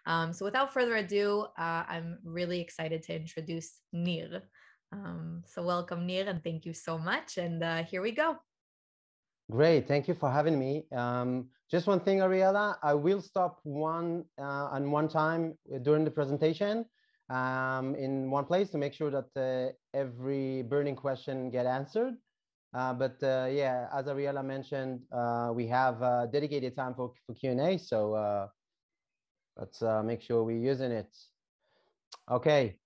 So without further ado, I'm really excited to introduce Nir. So welcome, Nir, and thank you so much. And here we go. Great, thank you for having me. Just one thing, Ariella, I will stop one time during the presentation in one place to make sure that every burning question get answered. Yeah, as Ariella mentioned, we have dedicated time for Q&A, so let's make sure we're using it. Okay,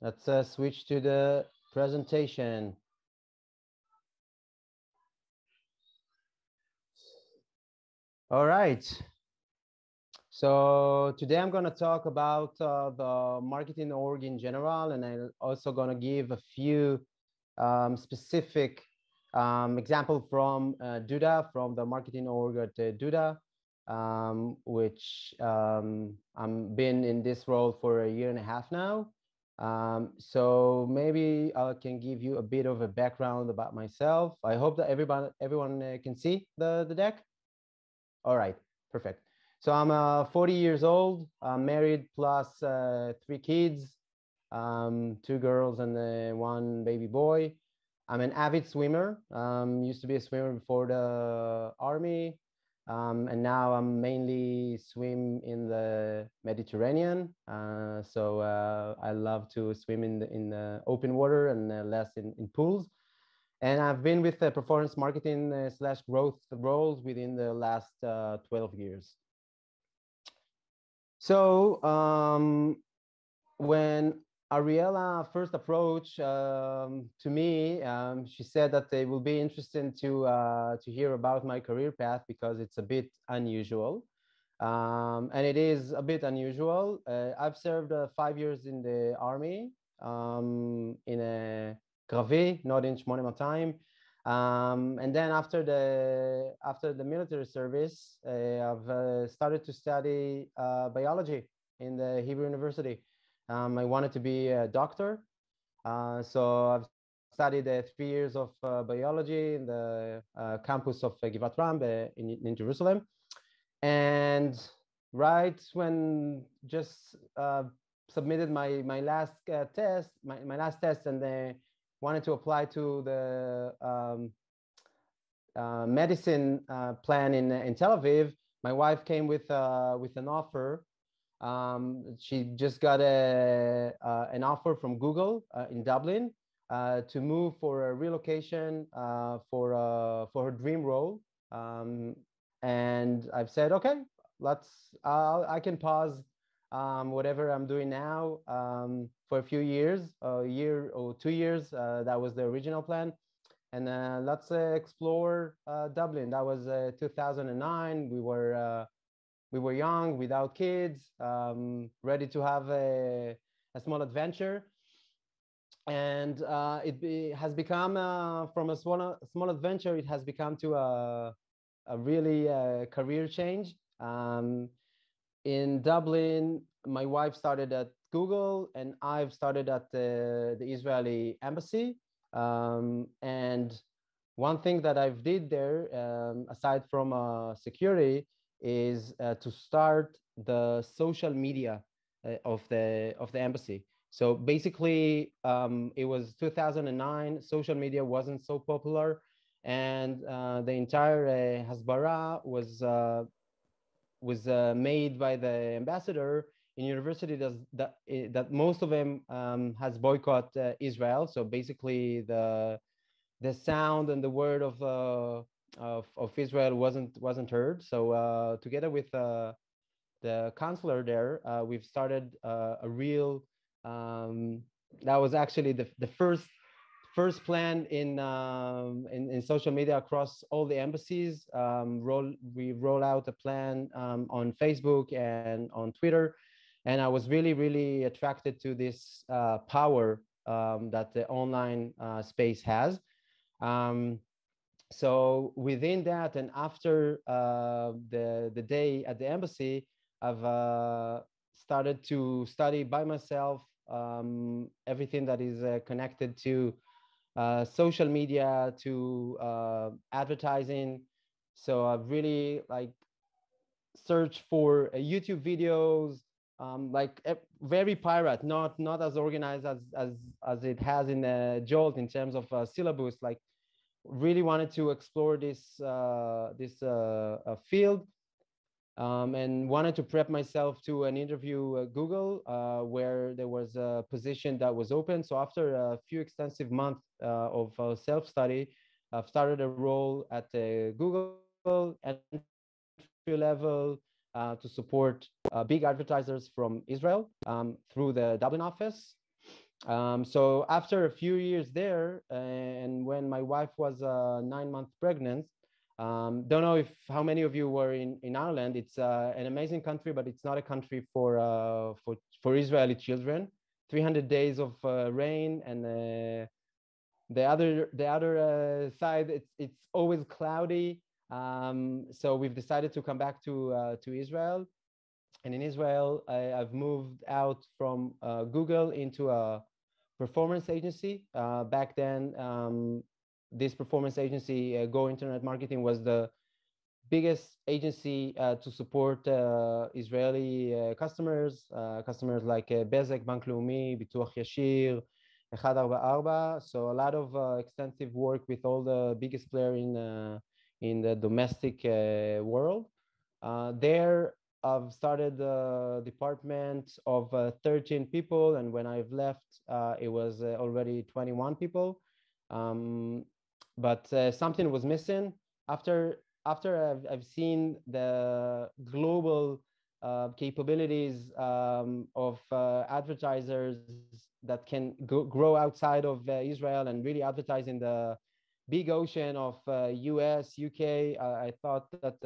let's switch to the presentation. All right. So today I'm going to talk about the marketing org in general, and I'm also going to give a few specific example from Duda, from the marketing org at Duda, which I've been in this role for a year and a half now. So maybe I can give you a bit of a background about myself. I hope that everyone can see the deck. All right, perfect. So I'm 40 years old, married, plus 3 kids, 2 girls and 1 baby boy. I'm an avid swimmer. Used to be a swimmer before the army, and now I'm mainly swim in the Mediterranean. So I love to swim in the open water and less in pools. And I've been with the performance marketing slash growth roles within the last 12 years. So when Ariella first approached to me, she said that they will be interested to hear about my career path because it's a bit unusual. And it is a bit unusual. I've served 5 years in the army in a Gravé, not in 8200. And then after the military service, I've started to study biology in the Hebrew University. I wanted to be a doctor, so I've studied 3 years of biology in the campus of Givat Ram in Jerusalem. And right when just submitted my last test, my last test, and they wanted to apply to the medicine plan in Tel Aviv, my wife came with an offer. She just got an offer from Google in Dublin to move for a relocation for her dream role. And I've said, okay, I can pause whatever I'm doing now for a few years, a year or 2 years. That was the original plan. And let's explore Dublin. That was 2009. We were young, without kids, ready to have a small adventure. And it has become, from a small adventure, it has become to a really career change. In Dublin, my wife started at Google, and I've started at the Israeli embassy. And one thing that I've did there, aside from security, is to start the social media of the embassy. So basically, it was 2009. Social media wasn't so popular, and the entire hasbara was made by the ambassador in university that most of them has boycott Israel. So basically, the sound and the word of Israel wasn't heard. So together with the counselor there, we've started a real. That was actually the first plan in social media across all the embassies. We roll out a plan on Facebook and on Twitter, and I was really attracted to this power that the online space has. So within that, and after the day at the embassy, I've started to study by myself everything that is connected to social media, to advertising. So I've really searched for YouTube videos, like very pirate, not as organized as it has in Jolt in terms of syllabus. Like really wanted to explore this field, and wanted to prep myself to an interview at Google, where there was a position that was open. So after a few extensive months of self-study, I've started a role at Google, entry level, to support big advertisers from Israel through the Dublin office. So after a few years there, and when my wife was 9 months pregnant, don't know if how many of you were in Ireland. It's an amazing country, but it's not a country for Israeli children. 300 days of rain, and the other side, it's always cloudy. So we've decided to come back to Israel. And in Israel, I've moved out from Google into a performance agency. Back then, this performance agency, Go Internet Marketing, was the biggest agency to support Israeli customers like Bezek, Bank Leumi, Bituach Yashir, 144. So a lot of extensive work with all the biggest player in the domestic world. There, I've started the department of 13 people, and when I've left, it was already 21 people. But something was missing. After I've seen the global capabilities of advertisers that can grow outside of Israel and really advertise in the big ocean of US, UK, I thought that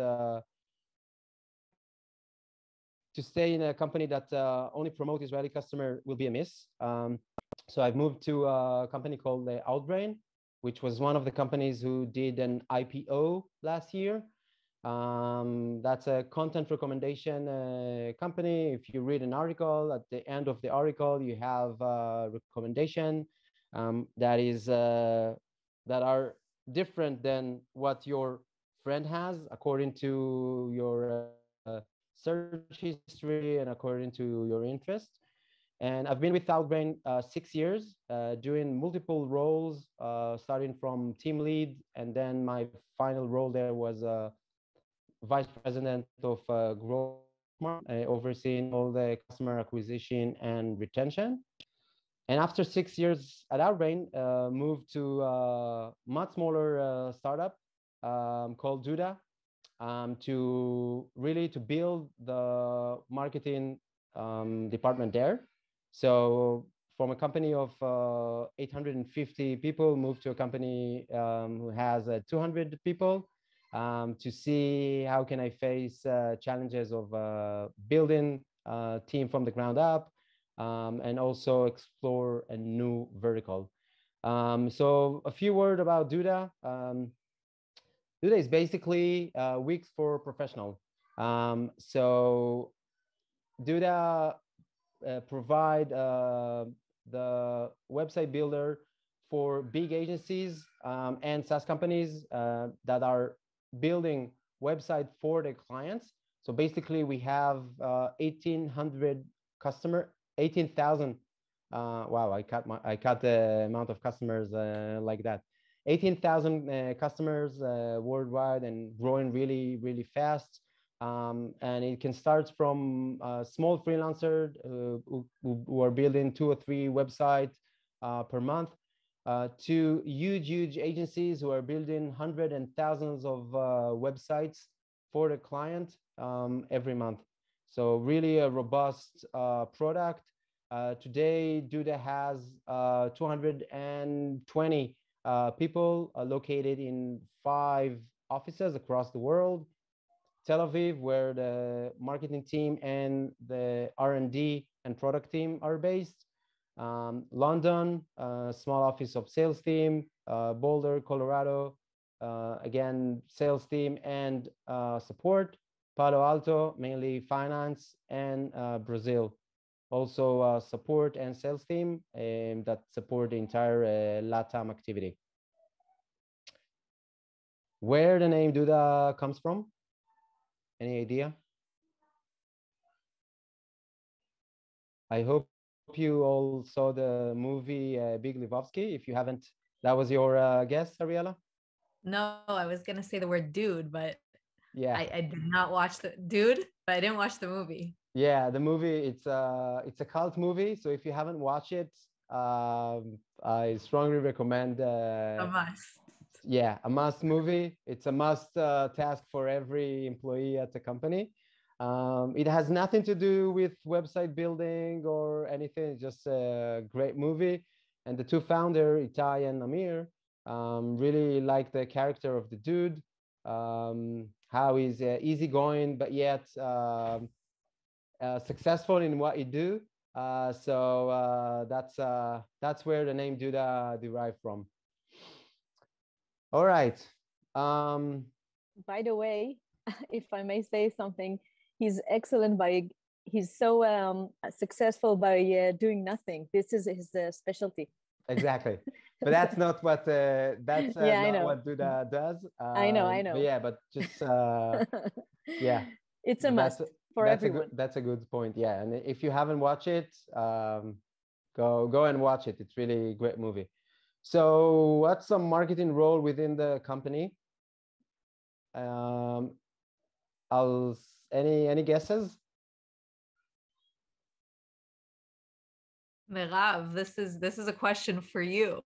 to stay in a company that only promote Israeli customer will be a miss. So I've moved to a company called Outbrain, which was one of the companies who did an IPO last year. That's a content recommendation company. If you read an article, at the end of the article, you have a recommendation that are different than what your friend has, according to your search history and according to your interest. And I've been with Outbrain 6 years, doing multiple roles, starting from team lead, and then my final role there was vice president of growth, overseeing all the customer acquisition and retention. And after 6 years at Outbrain, moved to a much smaller startup called Duda, to build the marketing department there. So from a company of 850 people, moved to a company who has 200 people, to see how can I face challenges of building a team from the ground up, and also explore a new vertical. So a few words about Duda. Duda is basically Wix for professional. So Duda provide the website builder for big agencies and SaaS companies that are building website for their clients. So basically, we have 1,800 customer, 18,000. Wow, I cut the amount of customers like that. 18,000 customers worldwide, and growing really, really fast. And it can start from a small freelancer who are building 2 or 3 websites per month, to huge agencies who are building hundreds and thousands of websites for the client every month. So really a robust product. Today, Duda has 220 people located in 5 offices across the world. Tel Aviv, where the marketing team and the R&D and product team are based. London, small office of sales team. Boulder, Colorado, again, sales team and support. Palo Alto, mainly finance, and Brazil, also support and sales team that support the entire LATAM activity. Where the name Duda comes from? Any idea? I hope you all saw the movie Big Lebowski. If you haven't, that was your guess, Ariella? No, I was gonna say the word dude, but Yeah. I did not watch the dude, but I didn't watch the movie. Yeah, the movie, it's a cult movie. So if you haven't watched it, I strongly recommend A must. yeah, a must movie. It's a must task for every employee at the company. It has nothing to do with website building or anything. It's just a great movie. And the two founder, Itai and Amir, really like the character of the dude, how he's easygoing, but yet successful in what he do. That's where the name Duda derived from. All right. By the way, if I may say something, he's excellent by he's so successful by doing nothing. This is his specialty. Exactly, but that's not what Yeah, I not know. what Duda does. I know, I But know. yeah, but just yeah, It's a but must for everyone. that's a good point. Yeah, and if you haven't watched it, go and watch it. It's really a great movie. So, what's some marketing role within the company? Um, any guesses? Merav, this is a question for you.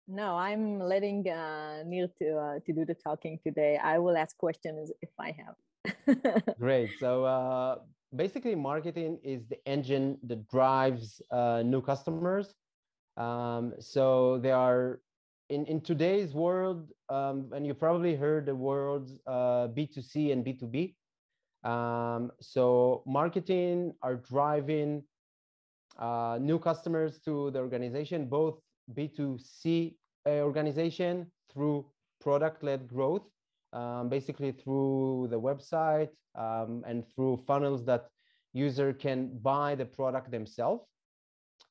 No, I'm letting Nir to do the talking today. I will ask questions if I have. Great. So basically, marketing is the engine that drives new customers. So they are in today's world, and you probably heard the words B2C and B2B. So marketing are driving new customers to the organization, both B2C organization through product-led growth, basically through the website and through funnels that user can buy the product themselves.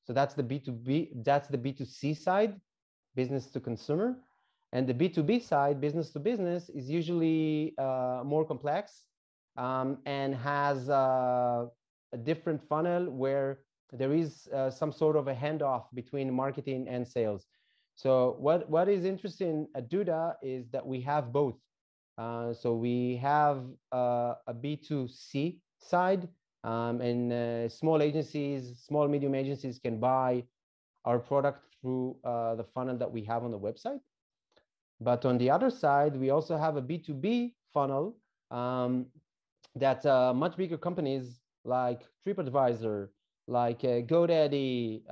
So that's the B2B, that's the B2C side, business to consumer. And the B2B side, business to business, is usually more complex and has a different funnel where there is some sort of a handoff between marketing and sales. So what is interesting at Duda is that we have both. So we have a B2C side, and small agencies, small medium agencies can buy our product through the funnel that we have on the website. But on the other side, we also have a B2B funnel that much bigger companies like TripAdvisor, like GoDaddy,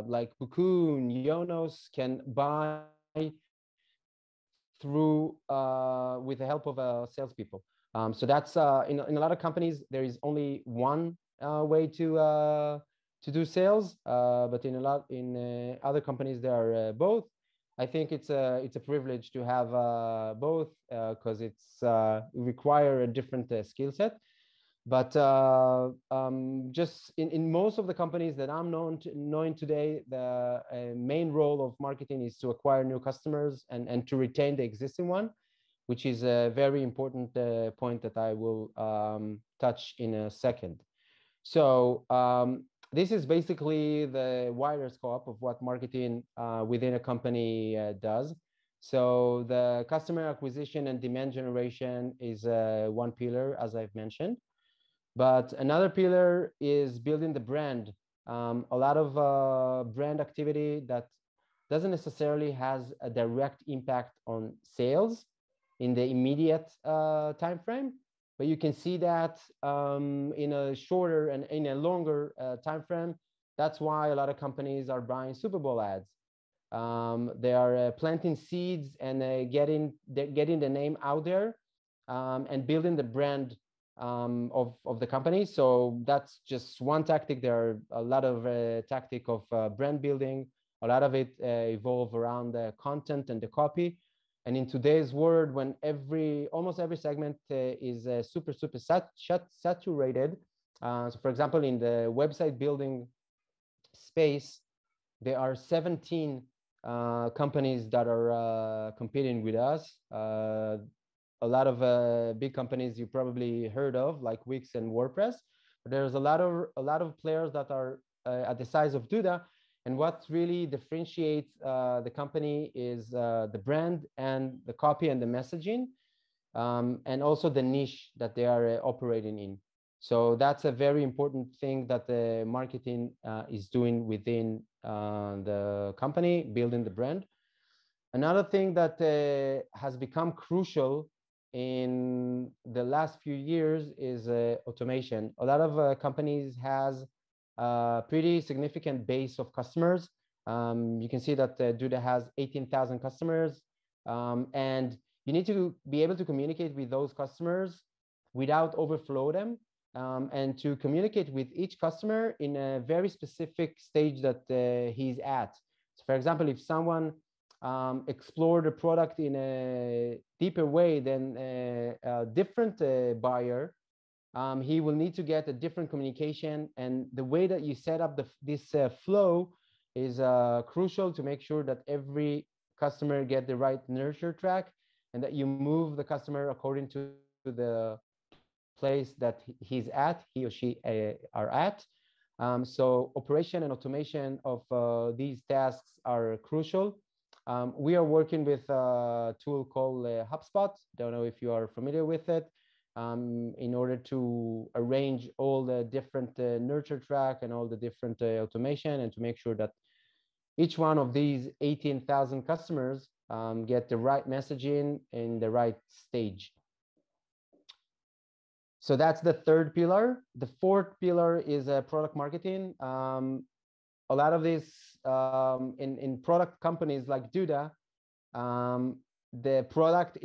like Bukun, Yonos can buy through with the help of salespeople. So that's in a lot of companies there is only one way to do sales, but in other companies there are both. I think it's a privilege to have both because it's require a different skill set. But just in most of the companies that I'm knowing today, the main role of marketing is to acquire new customers and to retain the existing one, which is a very important point that I will touch in a second. So this is basically the wider scope of what marketing within a company does. So the customer acquisition and demand generation is one pillar, as I've mentioned. But another pillar is building the brand. A lot of brand activity that doesn't necessarily has a direct impact on sales in the immediate time frame, but you can see that in a shorter and in a longer time frame. That's why a lot of companies are buying Super Bowl ads. They are planting seeds and getting the name out there and building the brand of the company. So that's just one tactic. There are a lot of tactic of brand building. A lot of it evolve around the content and the copy. And in today's world, when almost every segment is super saturated. So for example, in the website building space, there are 17 companies that are competing with us. A lot of big companies you probably heard of, like Wix and WordPress. There's a lot of players that are at the size of Duda, and what really differentiates the company is the brand and the copy and the messaging, and also the niche that they are operating in. So that's a very important thing that the marketing is doing within the company, building the brand. Another thing that has become crucial in the last few years is automation. A lot of companies has a pretty significant base of customers. You can see that Duda has 18,000 customers, and you need to be able to communicate with those customers without overflow them, and to communicate with each customer in a very specific stage that he's at. So for example, if someone explore the product in a deeper way than a different buyer, he will need to get a different communication. And the way that you set up this flow is crucial to make sure that every customer get the right nurture track, and that you move the customer according to the place that he's at, he or she are at. So operation and automation of these tasks are crucial. We are working with a tool called HubSpot. Don't know if you are familiar with it. In order to arrange all the different nurture track and all the different automation, and to make sure that each one of these 18,000 customers get the right messaging in the right stage. So that's the third pillar. The fourth pillar is product marketing. A lot of this in product companies like Duda, the product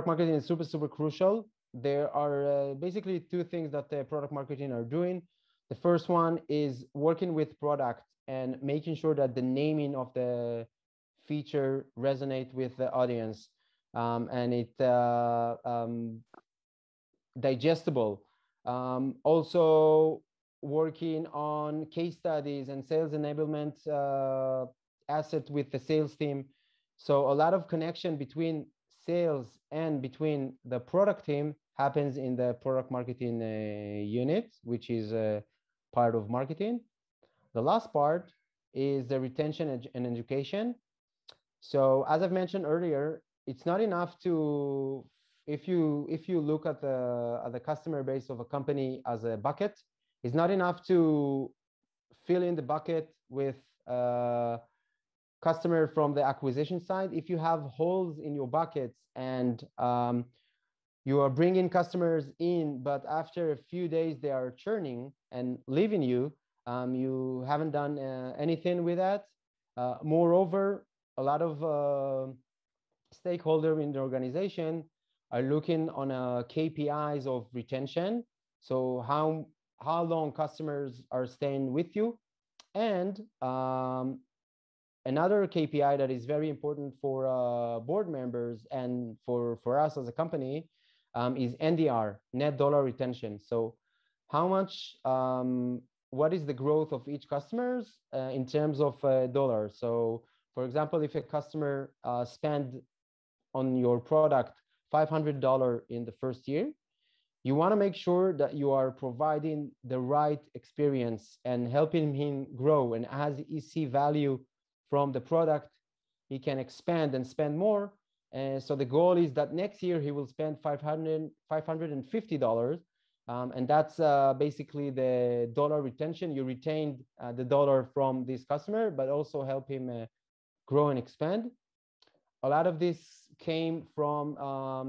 marketing is super crucial. There are basically two things that the product marketing are doing. The first one is working with product and making sure that the naming of the feature resonate with the audience, and it digestible. Also working on case studies and sales enablement asset with the sales team. So a lot of connection between sales and between the product team happens in the product marketing unit, which is part of marketing. The last part is the retention and education. So as I've mentioned earlier, it's not enough to, if you look at the customer base of a company as a bucket, it's not enough to fill in the bucket with customer from the acquisition side. If you have holes in your buckets and you are bringing customers in, but after a few days they are churning and leaving you, you haven't done anything with that. Moreover, a lot of stakeholders in the organization are looking on KPIs of retention. So how long customers are staying with you. And another KPI that is very important for board members and for us as a company is NDR, net dollar retention. So how much, what is the growth of each customers in terms of dollars? So for example, if a customer spend on your product $500 in the first year, you want to make sure that you are providing the right experience and helping him grow. And as he see value from the product, he can expand and spend more. And so the goal is that next year he will spend $550. And that's basically the dollar retention. You retained the dollar from this customer, but also help him grow and expand. A lot of this came from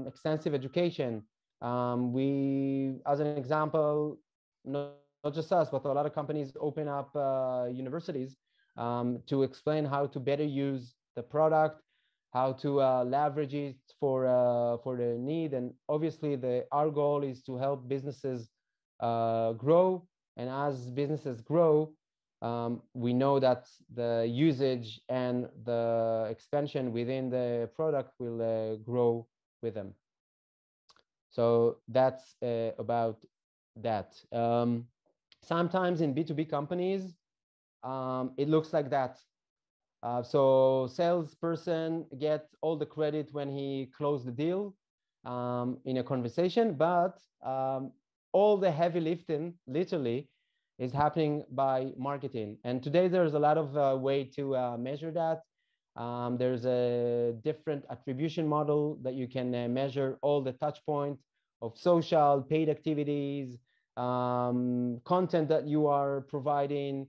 extensive education. We, as an example, not just us, but a lot of companies open up universities to explain how to better use the product, how to leverage it for the need. And obviously our goal is to help businesses grow. And as businesses grow, we know that the usage and the expansion within the product will grow with them. So that's about that. Sometimes in B2B companies, it looks like that. So salesperson gets all the credit when he closed the deal in a conversation, but all the heavy lifting, literally, is happening by marketing. And today there's a lot of way to measure that. There's a different attribution model that you can measure all the touch point of social, paid activities, content that you are providing,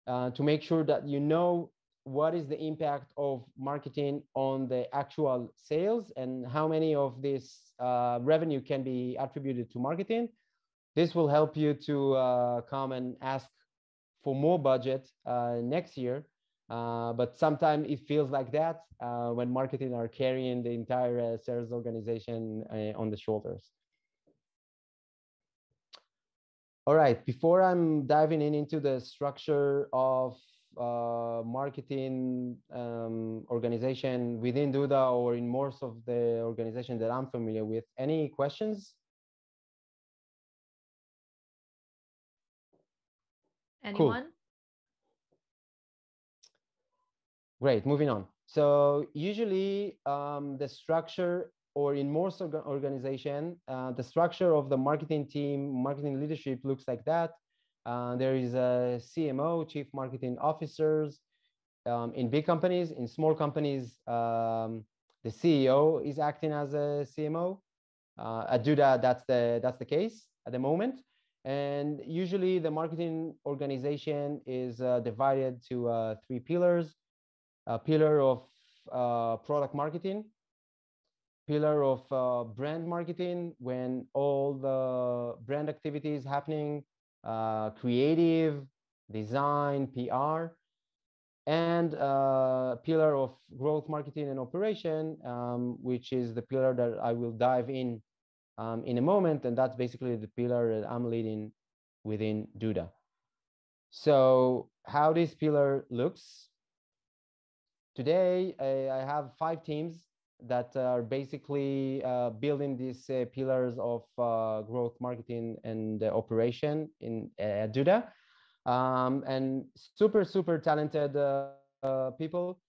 to make sure that you know what is the impact of marketing on the actual sales and how many of this revenue can be attributed to marketing. This will help you to come and ask for more budget next year. But sometimes it feels like that when marketing are carrying the entire sales organization on the shoulders. All right, before I'm diving into the structure of marketing organization within Duda or in most of the organization that I'm familiar with, any questions? Anyone? Cool. Great, moving on. So usually the structure, or in most organization, the structure of the marketing team, marketing leadership looks like that. There is a CMO, Chief Marketing Officers. In big companies, in small companies, the CEO is acting as a CMO. At Duda, that's the case at the moment. And usually the marketing organization is divided to 3 pillars. A pillar of product marketing, pillar of brand marketing, when all the brand activities happening, creative, design, PR, and pillar of growth marketing and operation, which is the pillar that I will dive in a moment, and that's basically the pillar that I'm leading within Duda. So how this pillar looks. Today, I have 5 teams that are basically building these pillars of growth marketing and operation in Duda, and super talented people.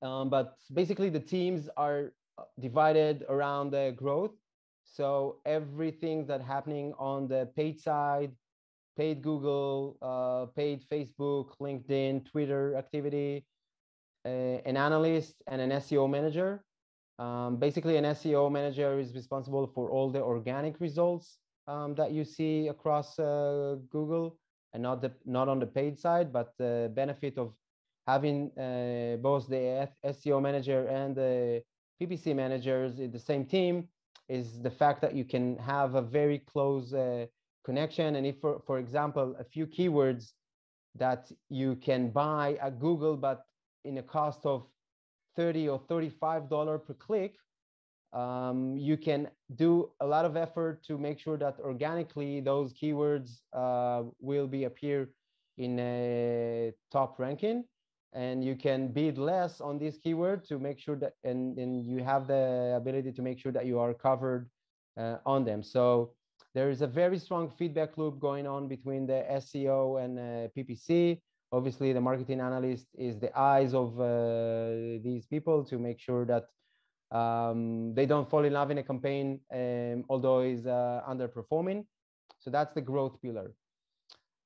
But basically the teams are divided around the growth. So everything that's happening on the paid side, paid Google, paid Facebook, LinkedIn, Twitter activity, an analyst and an SEO manager. Basically, an SEO manager is responsible for all the organic results that you see across Google, and not on the paid side. But the benefit of having both the SEO manager and the PPC managers in the same team is the fact that you can have a very close connection. And if, for example, a few keywords that you can buy at Google, but in a cost of $30 or $35 per click, you can do a lot of effort to make sure that organically those keywords will appear in a top ranking, and you can bid less on this keyword to make sure that, and you have the ability to make sure that you are covered on them. So there is a very strong feedback loop going on between the SEO and PPC. Obviously, the marketing analyst is the eyes of these people to make sure that they don't fall in love in a campaign, although it's underperforming. So that's the growth pillar.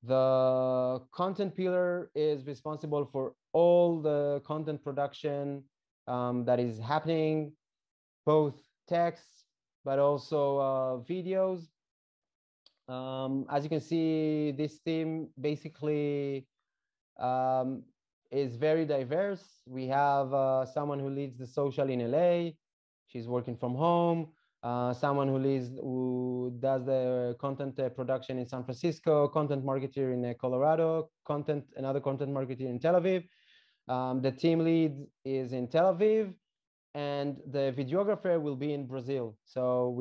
The content pillar is responsible for all the content production that is happening, both text, but also videos. As you can see, this team basically is very diverse. We have someone who leads the social in LA. She's working from home. Someone who does the content production in San Francisco, content marketer in Colorado, another content marketer in Tel Aviv. The team lead is in Tel Aviv, and the videographer will be in Brazil. So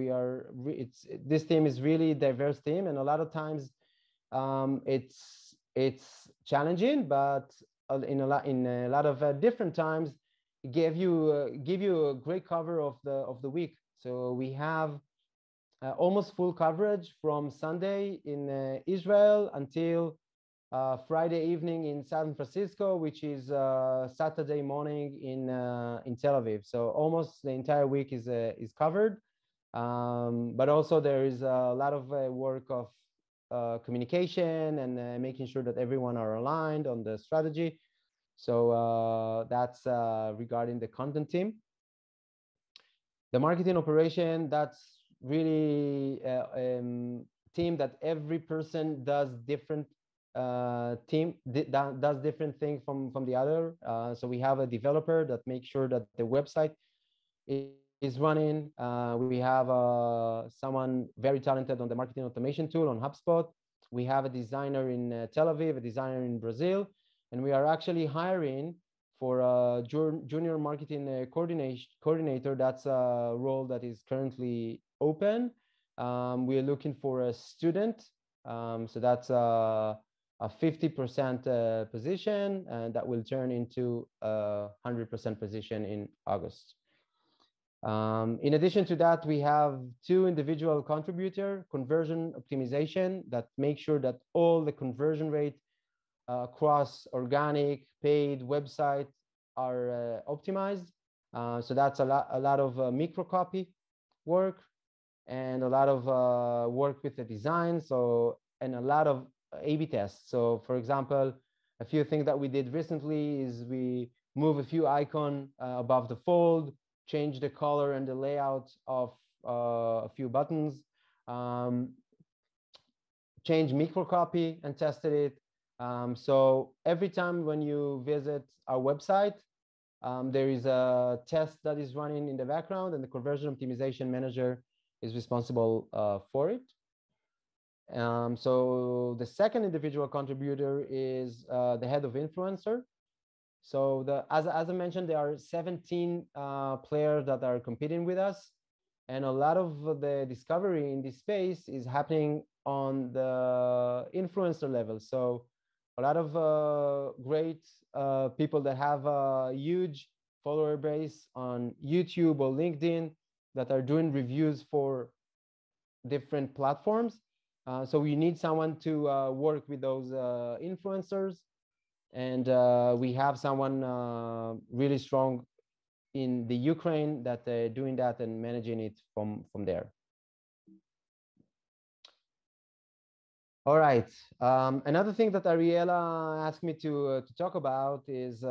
this team is really diverse team, and a lot of times it's challenging, but in a lot of different times, it give you a great cover of the week. So we have almost full coverage from Sunday in Israel until Friday evening in San Francisco, which is Saturday morning in Tel Aviv. So almost the entire week is covered. But also there is a lot of work of communication and making sure that everyone are aligned on the strategy. So that's regarding the content team. The marketing operation, that's really team that every person does different does different things from the other. So we have a developer that makes sure that the website is running. We have someone very talented on the marketing automation tool on HubSpot. We have a designer in Tel Aviv, a designer in Brazil, and we are actually hiring for a junior marketing coordinator. That's a role that is currently open. We are looking for a student. So that's a 50% position, and that will turn into a 100% position in August. In addition to that, we have 2 individual contributor conversion optimization that make sure that all the conversion rate across organic, paid website are optimized. So that's a lot of micro copy work and a lot of work with the design. So, and a lot of A/B tests. So for example, a few things that we did recently is we move a few icons above the fold, change the color and the layout of a few buttons, change micro copy and tested it. So every time when you visit our website, there is a test that is running in the background, and the conversion optimization manager is responsible for it. So the second individual contributor is the head of influencer. So as I mentioned, there are 17 players that are competing with us, and a lot of the discovery in this space is happening on the influencer level. So a lot of great people that have a huge follower base on YouTube or LinkedIn that are doing reviews for different platforms. So we need someone to work with those influencers. And we have someone really strong in the Ukraine that doing that and managing it from there. All right. Another thing that Ariela asked me to talk about is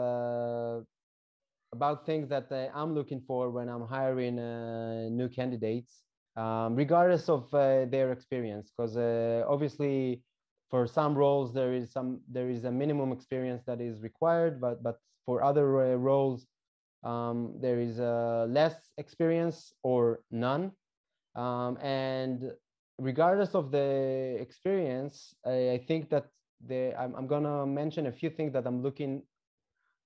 about things that I'm looking for when I'm hiring new candidates, regardless of their experience, because obviously for some roles there is a minimum experience that is required, but for other roles there is less experience or none. And regardless of the experience, I think that I'm gonna mention a few things that I'm looking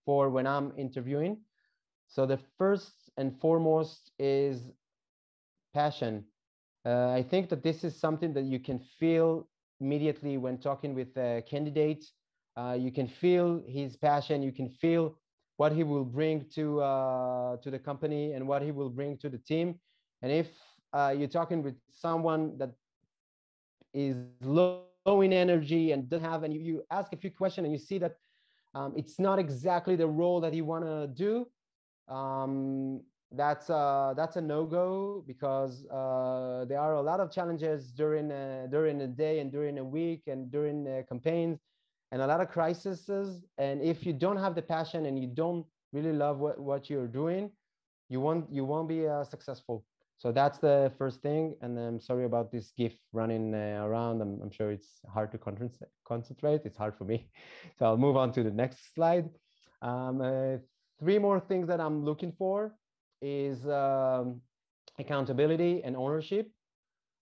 for when I'm interviewing. So the first and foremost is passion. I think that this is something that you can feel immediately when talking with a candidate. You can feel his passion. You can feel what he will bring to the company and what he will bring to the team. And if you're talking with someone that is low in energy and doesn't have, and you ask a few questions and you see that it's not exactly the role that you want to do, that's a no-go, because there are a lot of challenges during a day and during a week and during campaigns, and a lot of crises. And if you don't have the passion and you don't really love what you're doing, you won't be successful. So that's the first thing. And I'm sorry about this GIF running around. I'm sure it's hard to concentrate. It's hard for me. So I'll move on to the next slide. 3 more things that I'm looking for is accountability and ownership.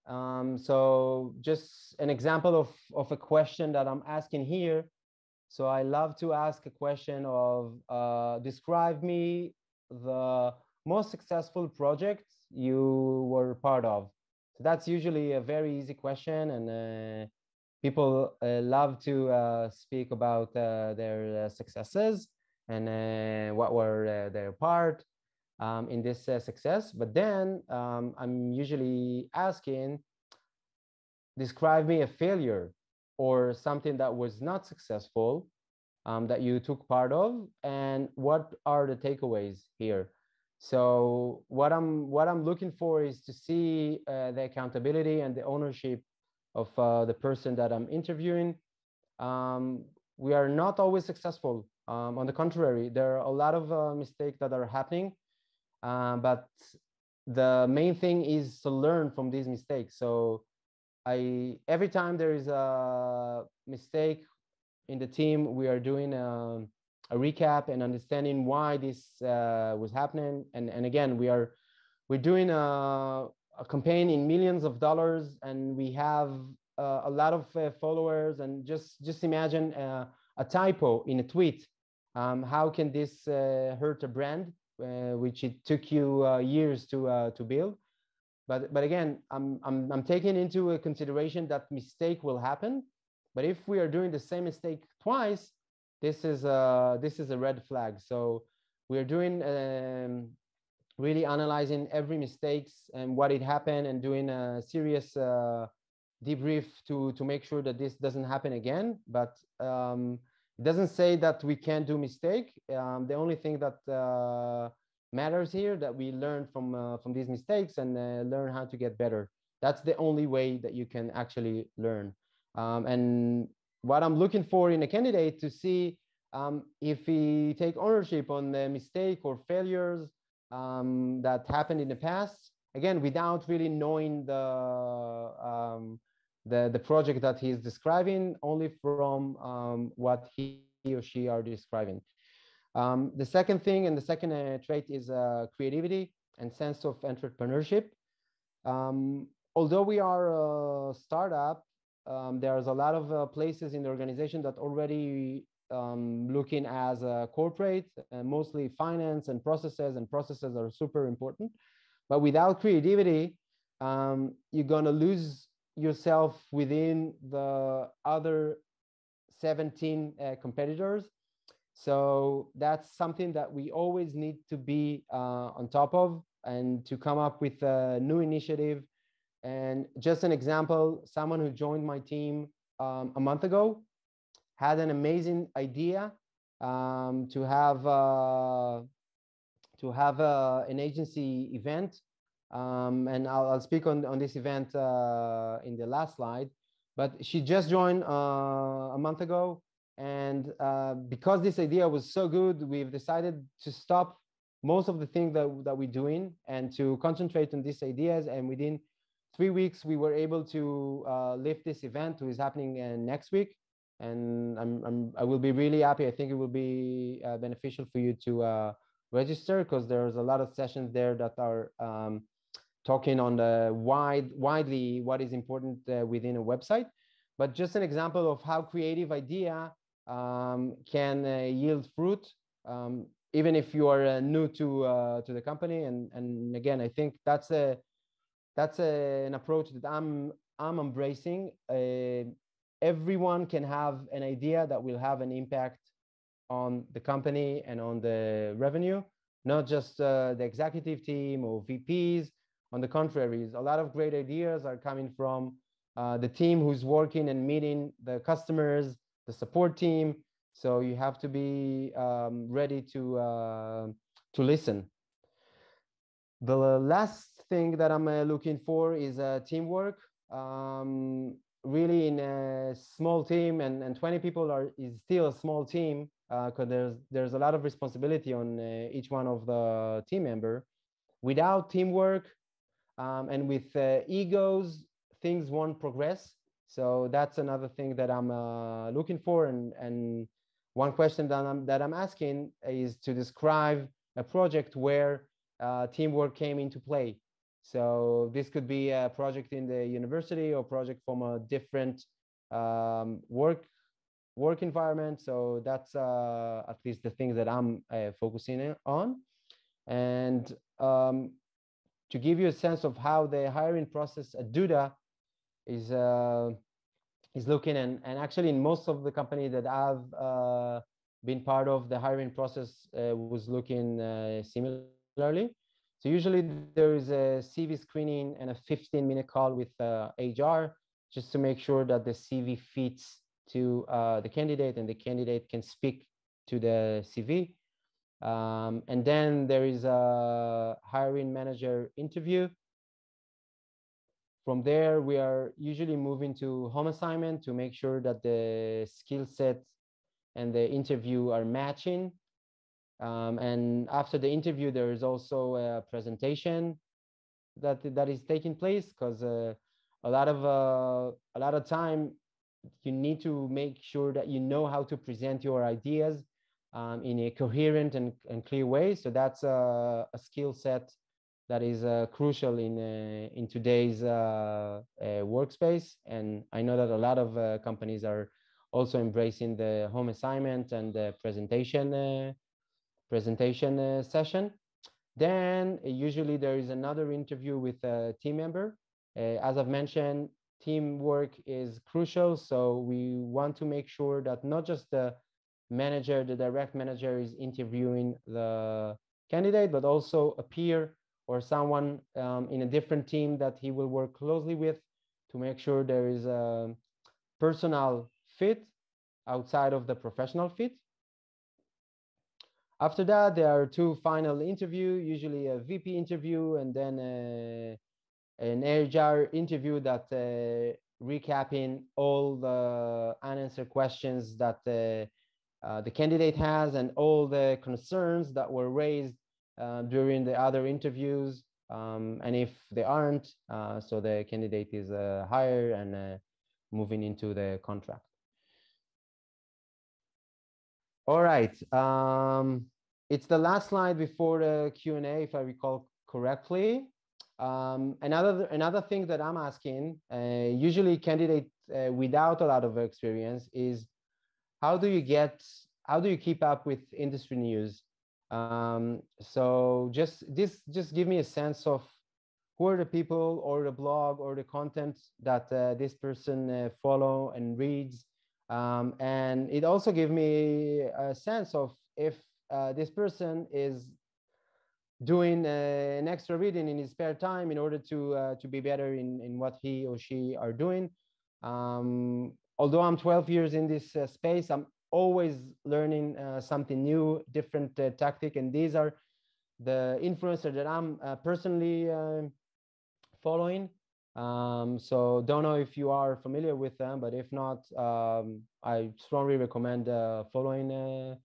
So just an example of a question that I'm asking here. So I love to ask a question of describe me the most successful project you were part of. So that's usually a very easy question, and people love to speak about their successes and what were their part in this success. But then I'm usually asking, describe me a failure or something that was not successful that you took part of, and what are the takeaways here? So what I'm looking for is to see the accountability and the ownership of the person that I'm interviewing. Um, we are not always successful. On the contrary, there are a lot of mistakes that are happening, but the main thing is to learn from these mistakes. So every time there is a mistake in the team, we are doing a recap and understanding why this was happening. And again, we're doing a campaign in millions of dollars, and we have a lot of followers. And just imagine a typo in a tweet. How can this hurt a brand, which it took you years to build? But again, I'm taking into a consideration that mistake will happen. But if we are doing the same mistake twice, this is a red flag. So we are doing really analyzing every mistakes and what it happened, and doing a serious debrief to make sure that this doesn't happen again. But it doesn't say that we can't do mistake. The only thing that matters here, that we learn from these mistakes and learn how to get better. That's the only way that you can actually learn. And what I'm looking for in a candidate, to see if he take ownership on the mistake or failures that happened in the past, again, without really knowing the project that he's describing, only from what he or she are describing. The second thing, and the second trait, is creativity and sense of entrepreneurship. Although we are a startup, there's a lot of places in the organization that already looking as a corporate, mostly finance and processes are super important. But without creativity, you're gonna lose yourself within the other 17 competitors. So that's something that we always need to be on top of, and to come up with a new initiative. And just an example, someone who joined my team a month ago had an amazing idea to have an agency event. And I'll speak on this event in the last slide. But she just joined a month ago. And because this idea was so good, we've decided to stop most of the things that we're doing and to concentrate on these ideas. And within 3 weeks, we were able to lift this event, which is happening next week. And I will be really happy. I think it will be beneficial for you to register, because there's a lot of sessions there that are talking on the widely what is important within a website. But just an example of how creative idea can yield fruit, even if you are new to the company. And again, I think that's an approach that I'm embracing. Everyone can have an idea that will have an impact on the company and on the revenue, not just the executive team or VPs. On the contrary, a lot of great ideas are coming from the team who's working and meeting the customers, the support team. So you have to be ready to listen. The last thing that I'm looking for is teamwork. Really, in a small team, and 20 people is still a small team, because there's a lot of responsibility on each one of the team member. Without teamwork and with egos, things won't progress. So that's another thing that I'm looking for. And one question that I'm asking is to describe a project where teamwork came into play. So this could be a project in the university or project from a different work environment. So that's at least the things that I'm focusing on. And to give you a sense of how the hiring process at Duda is looking, and actually in most of the companies that I've been part of, the hiring process was looking similarly. So usually there is a CV screening and a 15-minute call with HR, just to make sure that the CV fits to the candidate and the candidate can speak to the CV. And then there is a hiring manager interview. From there, we are usually moving to home assignment to make sure that the skill set and the interview are matching. And after the interview, there is also a presentation that is taking place, because a lot of time you need to make sure that you know how to present your ideas in a coherent and clear way. So that's a skill set that is crucial in today's workspace. And I know that a lot of companies are also embracing the home assignment and the presentation session. Then usually there is another interview with a team member. As I've mentioned, teamwork is crucial. So we want to make sure that not just the manager, the direct manager, is interviewing the candidate, but also a peer or someone in a different team that he will work closely with, to make sure there is a personal fit outside of the professional fit. After that, there are two final interviews, usually a VP interview and then an HR interview that recapping all the unanswered questions that the candidate has and all the concerns that were raised during the other interviews. And if they aren't, so the candidate is hired and moving into the contract. All right. It's the last slide before the Q&A, if I recall correctly. Another thing that I'm asking, usually candidate without a lot of experience, is how do you keep up with industry news? So just give me a sense of who are the people or the blog or the content that this person follow and reads. And it also gave me a sense of if this person is doing an extra reading in his spare time in order to be better in what he or she are doing. Although I'm 12 years in this space, I'm always learning something new, different tactic, and these are the influencers that I'm personally following. So don't know if you are familiar with them, but if not, I strongly recommend following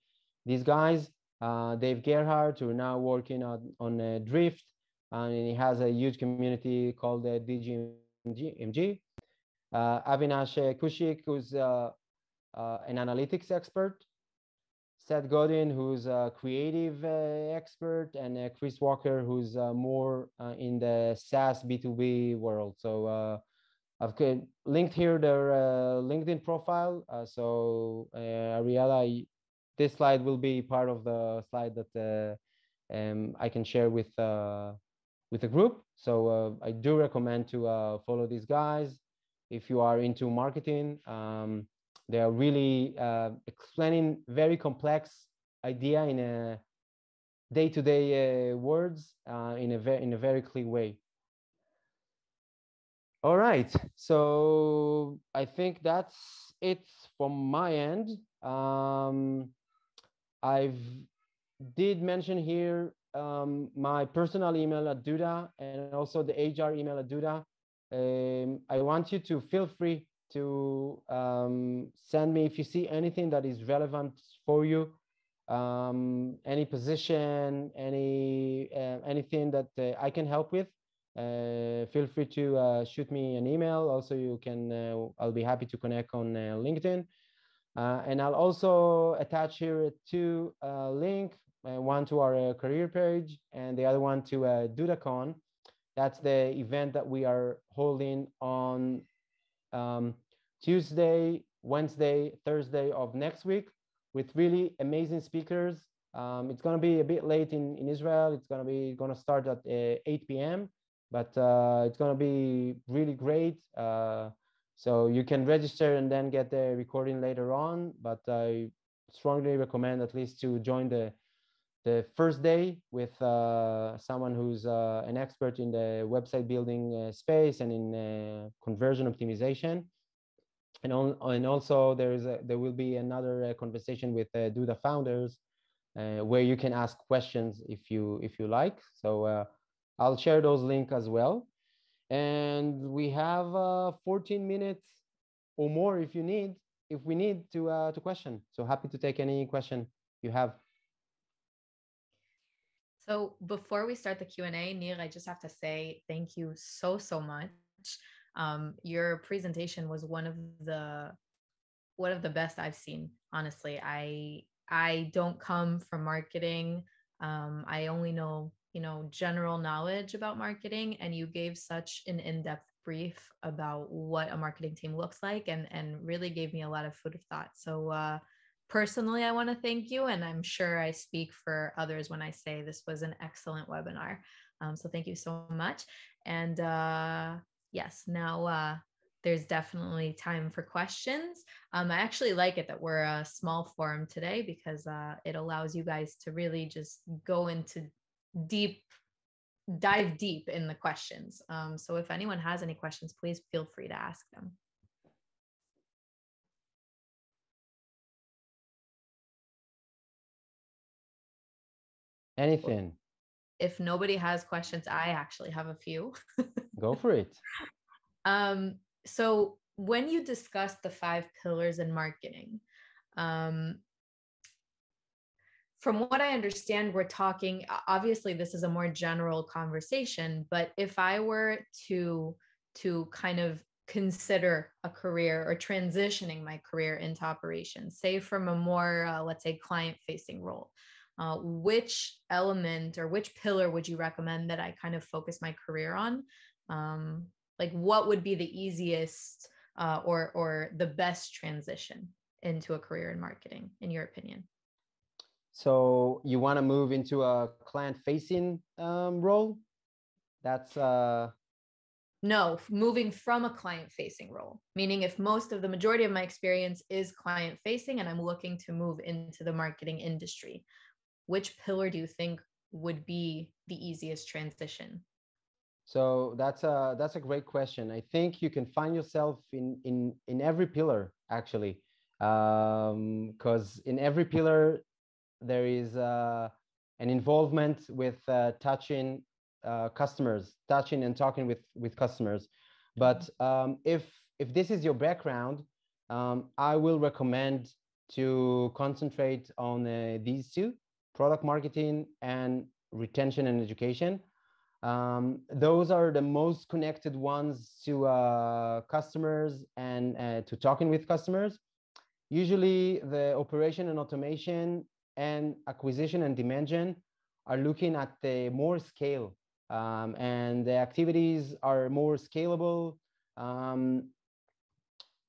these guys. Dave Gerhardt, who are now working on Drift, and he has a huge community called DGMG. Avinash Kushik, who's an analytics expert. Seth Godin, who's a creative expert, and Chris Walker, who's more in the SaaS B2B world. So I've linked here their LinkedIn profile. So Ariella, this slide will be part of the slide that I can share with the group. So I do recommend to follow these guys if you are into marketing. They are really explaining very complex idea in a day-to-day words in a very clear way. All right, so I think that's it from my end. I've did mention here my personal email at Duda and also the HR email at Duda. I want you to feel free to send me if you see anything that is relevant for you, any position, anything that I can help with. Feel free to shoot me an email. Also, you can. I'll be happy to connect on LinkedIn, and I'll also attach here two link. One to our career page, and the other one to DudaCon. That's the event that we are holding on Tuesday, Wednesday, Thursday of next week with really amazing speakers. It's going to be a bit late in Israel. It's going to start at 8 p.m., but it's going to be really great. So you can register and then get the recording later on, but I strongly recommend at least to join the first day with someone who's an expert in the website building space and in conversion optimization. And also there will be another conversation with Duda founders where you can ask questions if you like. So I'll share those links as well. And we have 14 minutes or more if we need to question. So happy to take any question you have. So before we start the Q&A, Nir, I just have to say thank you so much. Your presentation was one of the best I've seen. Honestly, I don't come from marketing. I only know general knowledge about marketing, and you gave such an in-depth brief about what a marketing team looks like, and really gave me a lot of food of thought. So personally, I want to thank you, and I'm sure I speak for others when I say this was an excellent webinar. So thank you so much. And yes, now there's definitely time for questions. I actually like it that we're a small forum today, because it allows you guys to really just go into dive deep in the questions. So if anyone has any questions, please feel free to ask them. Anything. If nobody has questions, I actually have a few. Go for it. So when you discuss the 5 pillars in marketing, from what I understand, we're talking, obviously this is a more general conversation, but if I were to kind of consider a career or transitioning my career into operations, say from a more, let's say, client-facing role, which element or which pillar would you recommend that I kind of focus my career on? Like what would be the easiest or the best transition into a career in marketing, in your opinion? So you want to move into a client-facing role? That's No, moving from a client-facing role, meaning if the majority of my experience is client-facing and I'm looking to move into the marketing industry, which pillar do you think would be the easiest transition? So that's a great question. I think you can find yourself in every pillar, actually, because in every pillar there is an involvement with touching customers, touching and talking with customers. But if this is your background, I will recommend to concentrate on these two: product marketing and retention and education. Those are the most connected ones to customers and to talking with customers. Usually the operation and automation and acquisition and demand gen are looking at the more scale, and the activities are more scalable.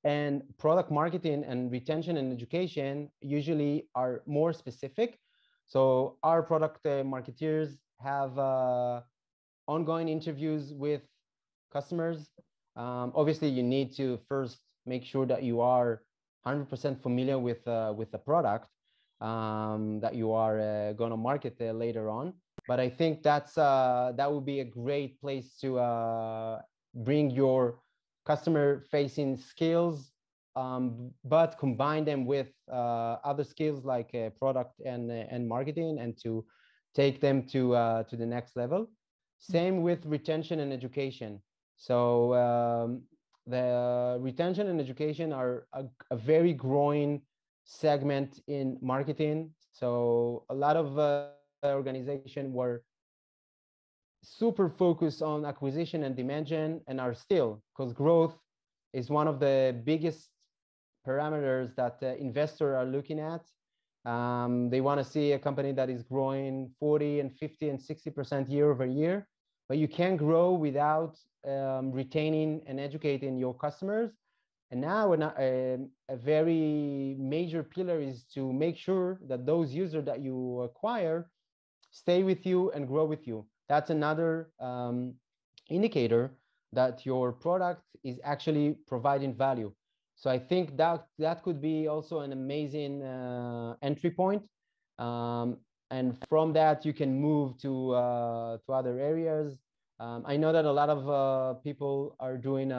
And product marketing and retention and education usually are more specific. So our product marketeers have ongoing interviews with customers. Obviously, you need to first make sure that you are 100% familiar with the product that you are going to market later on. But I think that would be a great place to bring your customer-facing skills, but combine them with other skills like product and marketing, and to take them to the next level. Same with retention and education. So the retention and education are a very growing segment in marketing. So a lot of organizations were super focused on acquisition and demand gen, and are still, because growth is one of the biggest parameters that investors are looking at. They want to see a company that is growing 40 and 50 and 60% year over year, but you can't grow without retaining and educating your customers. And now a very major pillar is to make sure that those users that you acquire stay with you and grow with you. That's another indicator that your product is actually providing value. So I think that could be also an amazing entry point. And from that, you can move to other areas. I know that a lot of people are doing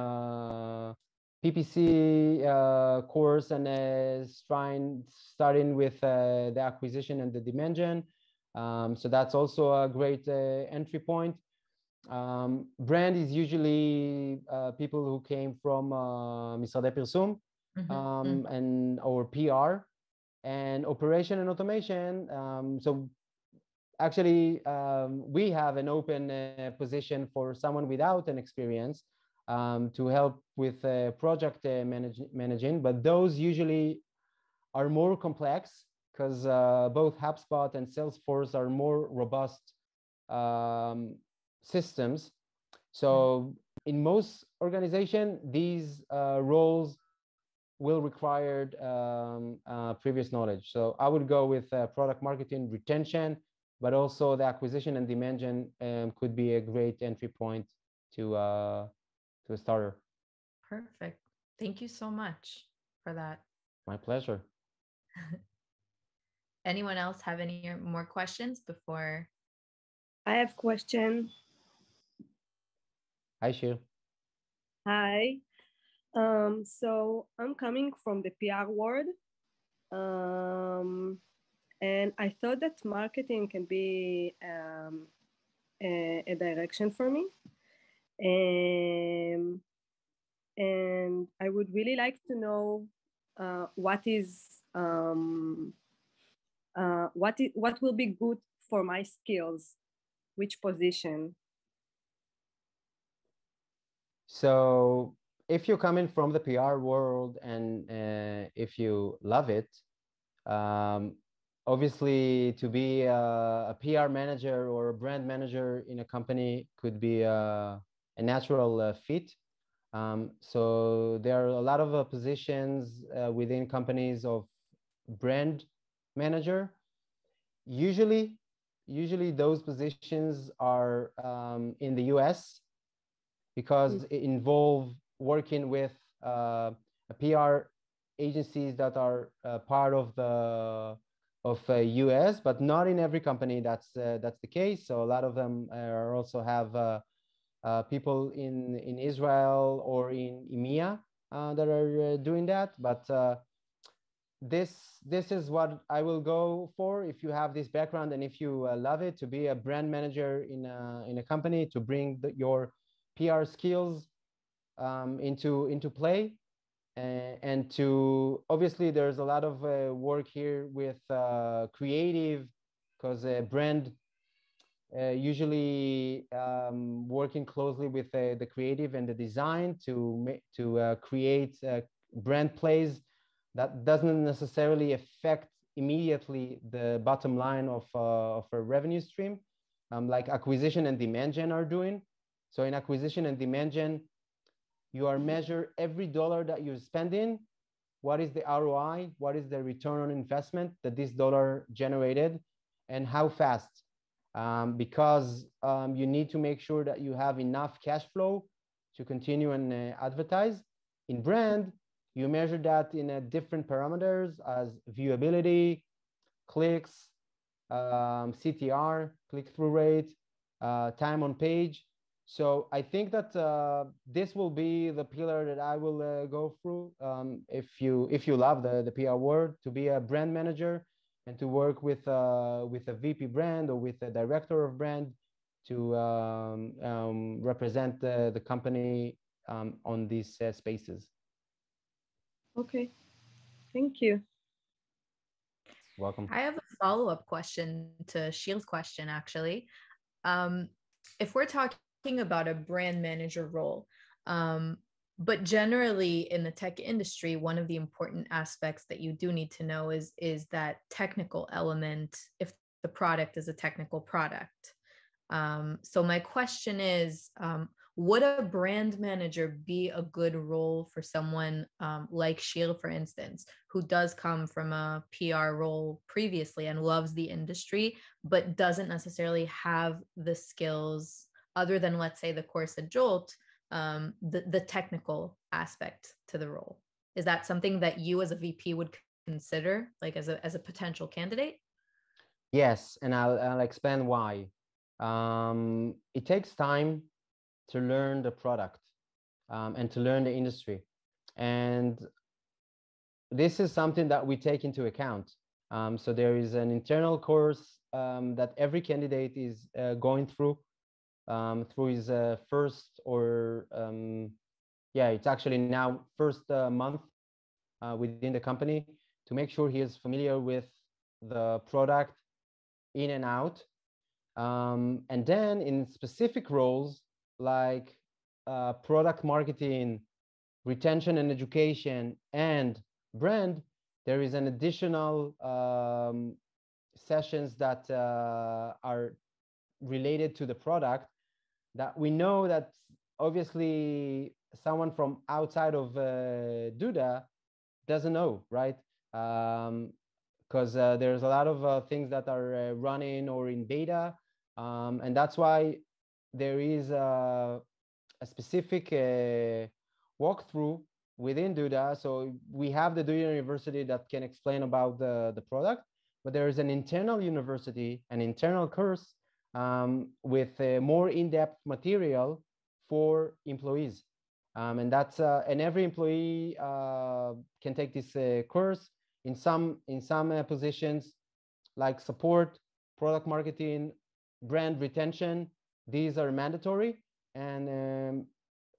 PPC course and starting with the acquisition and the demand gen. So that's also a great entry point. Brand is usually people who came from משרדי פרסום and or PR, and operation and automation. So actually, we have an open position for someone without an experience to help with project managing, but those usually are more complex because both HubSpot and Salesforce are more robust systems. So in most organizations, these roles will require previous knowledge. So I would go with product marketing, retention, but also the acquisition and demand gen could be a great entry point to a starter. Perfect. Thank you so much for that. My pleasure. Anyone else have any more questions before? I have question. Hi, Shir. Hi. So I'm coming from the PR world. And I thought that marketing can be a direction for me. And I would really like to know what will be good for my skills, which position. So if you're coming from the PR world and if you love it, obviously to be a PR manager or a brand manager in a company could be a natural fit. So there are a lot of positions within companies of brand manager. Usually those positions are in the US because it involve working with PR agencies that are part of the US, but not in every company that's the case. So a lot of them also have people in Israel or in EMEA that are doing that. But this is what I will go for if you have this background and if you love it, to be a brand manager in a company, to bring your PR skills into play, and to obviously there's a lot of work here with creative, because brand usually working closely with the creative and the design to create brand plays that doesn't necessarily affect immediately the bottom line of a revenue stream, like acquisition and demand gen are doing. So in acquisition and demand gen, you are measure every dollar that you're spending. What is the ROI? What is the return on investment that this dollar generated, and how fast? Because you need to make sure that you have enough cash flow to continue and advertise. In brand, you measure that in different parameters as viewability, clicks, CTR, click-through rate, time on page. So I think that this will be the pillar that I will go through if you love the PR world, to be a brand manager and to work with a VP brand or with a director of brand to represent the company on these spaces. Okay, thank you. Welcome. I have a follow-up question to Shil's question, actually. If we're talking about a brand manager role, but generally in the tech industry, one of the important aspects that you do need to know is that technical element, if the product is a technical product. So my question is, would a brand manager be a good role for someone like Shil, for instance, who does come from a PR role previously and loves the industry, but doesn't necessarily have the skills other than, let's say, the course at Jolt, the technical aspect to the role? Is that something that you as a VP would consider, like as a potential candidate? Yes, and I'll explain why. It takes time to learn the product and to learn the industry. And this is something that we take into account. So there is an internal course that every candidate is going through his first or it's actually now first month within the company, to make sure he is familiar with the product in and out. And then in specific roles like product marketing, retention and education, and brand, there is an additional sessions that are related to the product that we know that obviously someone from outside of Duda doesn't know, right? Because there's a lot of things that are running or in beta, and that's why there is a specific walkthrough within Duda. So we have the Duda University that can explain about the product, but there is an internal university, an internal course with more in-depth material for employees. And that's and every employee can take this course. In some positions like support, product marketing, brand retention, these are mandatory, and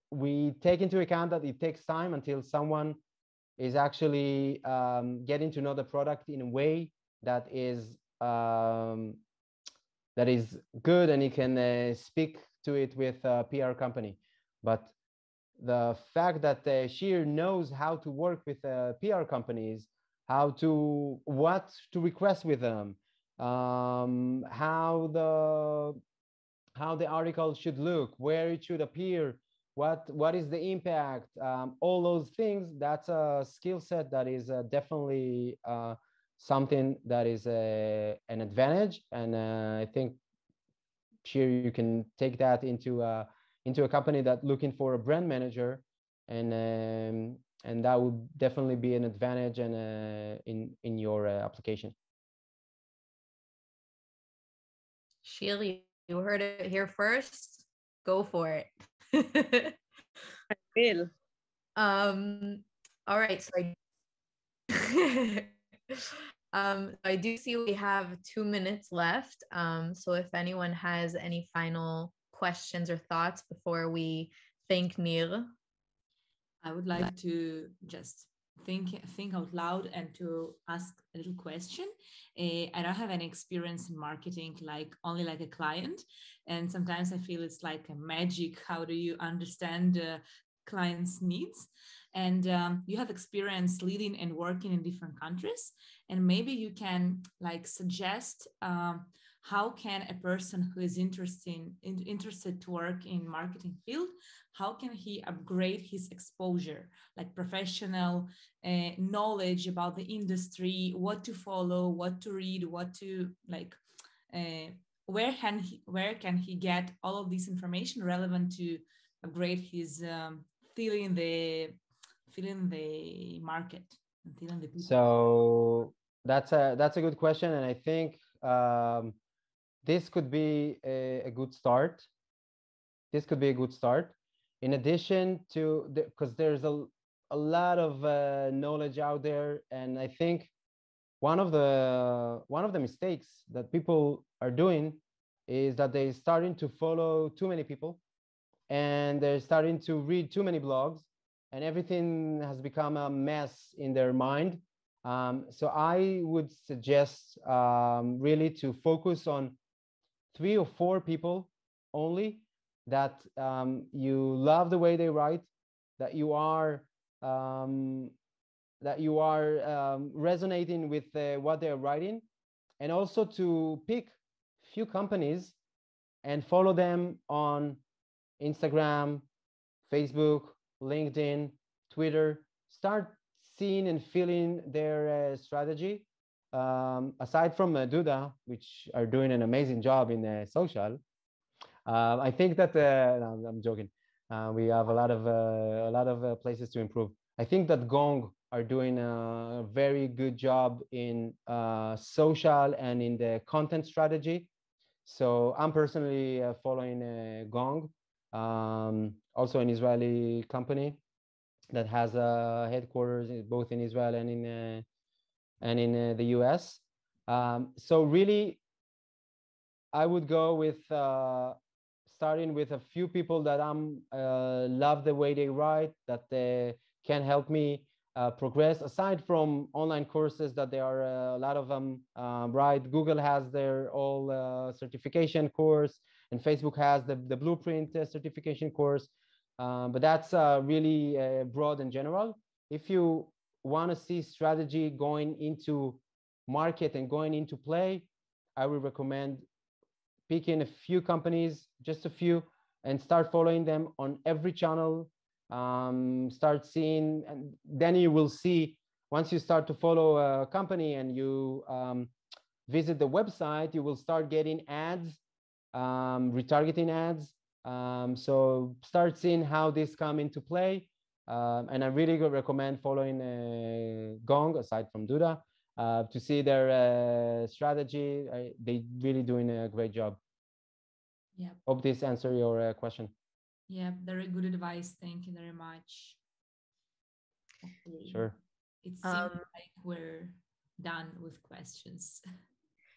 we take into account that it takes time until someone is actually getting to know the product in a way that is good, and he can speak to it with a PR company. But the fact that Shir knows how to work with PR companies, what to request with them, how the article should look, where it should appear, what is the impact, all those things, that's a skill set that is definitely something that is an advantage. And I think, Shir, you can take that into a company that looking for a brand manager, and that would definitely be an advantage and in your application. Shir, you heard it here first. Go for it. I will. All right. So I do see we have 2 minutes left. So if anyone has any final questions or thoughts before we thank Nir. I would like to just think out loud and to ask a little question. I don't have any experience in marketing, only like a client. And sometimes I feel it's like a magic. How do you understand clients' needs? And you have experience leading and working in different countries. And maybe you can suggest how can a person who is interested to work in marketing field, how can he upgrade his exposure, like professional knowledge about the industry, what to follow, what to read, what to where can he get all of this information relevant to upgrade his feeling the market and feeling the people? So that's a good question, and I think this could be a good start. This could be a good start. In addition to, because there's a lot of knowledge out there, and I think one of the mistakes that people are doing is that they're starting to follow too many people, and they're starting to read too many blogs, and everything has become a mess in their mind. So I would suggest really to focus on 3 or 4 people only that you love the way they write, that you are resonating with what they're writing, and also to pick few companies and follow them on Instagram, Facebook, LinkedIn, Twitter. Start seeing and feeling their strategy. Aside from Duda, which are doing an amazing job in social, I think that no, I'm joking. We have a lot of places to improve. I think that Gong are doing a very good job in social and in the content strategy. So I'm personally following Gong, also an Israeli company. that has headquarters both in Israel and in the US. So really, I would go with starting with a few people that I'm love the way they write, that can help me progress. Aside from online courses, that there are a lot of them, right? Google has their all certification course, and Facebook has the Blueprint certification course. But that's really broad and general. If you want to see strategy going into market and going into play, I would recommend picking a few companies, just a few, and start following them on every channel. Start seeing, and then you will see, once you start to follow a company and you visit the website, you will start getting ads, retargeting ads. So start seeing how this come into play. And I really recommend following Gong, aside from Duda, to see their strategy. They really doing a great job. Yeah. Hope this answer your question. Yeah, very good advice. Thank you very much. Okay. Sure. It seems like we're done with questions.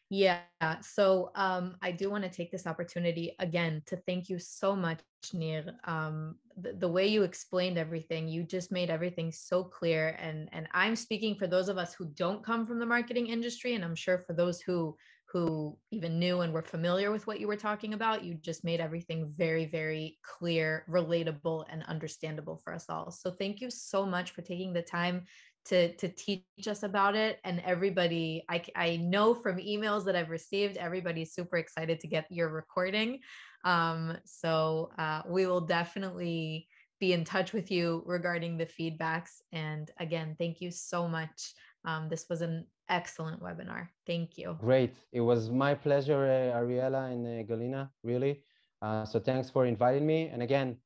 Yeah. So I do want to take this opportunity again to thank you so much, Nir. The way you explained everything, you just made everything so clear. And I'm speaking for those of us who don't come from the marketing industry, and I'm sure for those who even knew and were familiar with what you were talking about, you just made everything very, very clear, relatable, and understandable for us all. So thank you so much for taking the time to teach us about it. And everybody, I know from emails that I've received, everybody's super excited to get your recording. So we will definitely be in touch with you regarding the feedbacks. And again, thank you so much. This was an excellent webinar. Thank you. Great. It was my pleasure, Ariella and Galina, really. So thanks for inviting me. And again,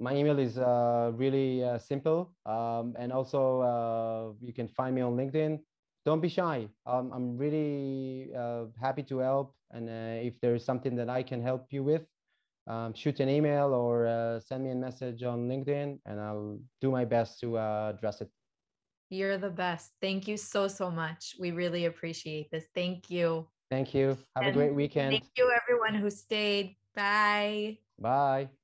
my email is really simple. And also you can find me on LinkedIn. Don't be shy. I'm really happy to help. And if there is something that I can help you with, shoot an email or send me a message on LinkedIn, and I'll do my best to address it. You're the best. Thank you so, so much. We really appreciate this. Thank you. Thank you. Have a great weekend. Thank you, everyone who stayed. Bye. Bye.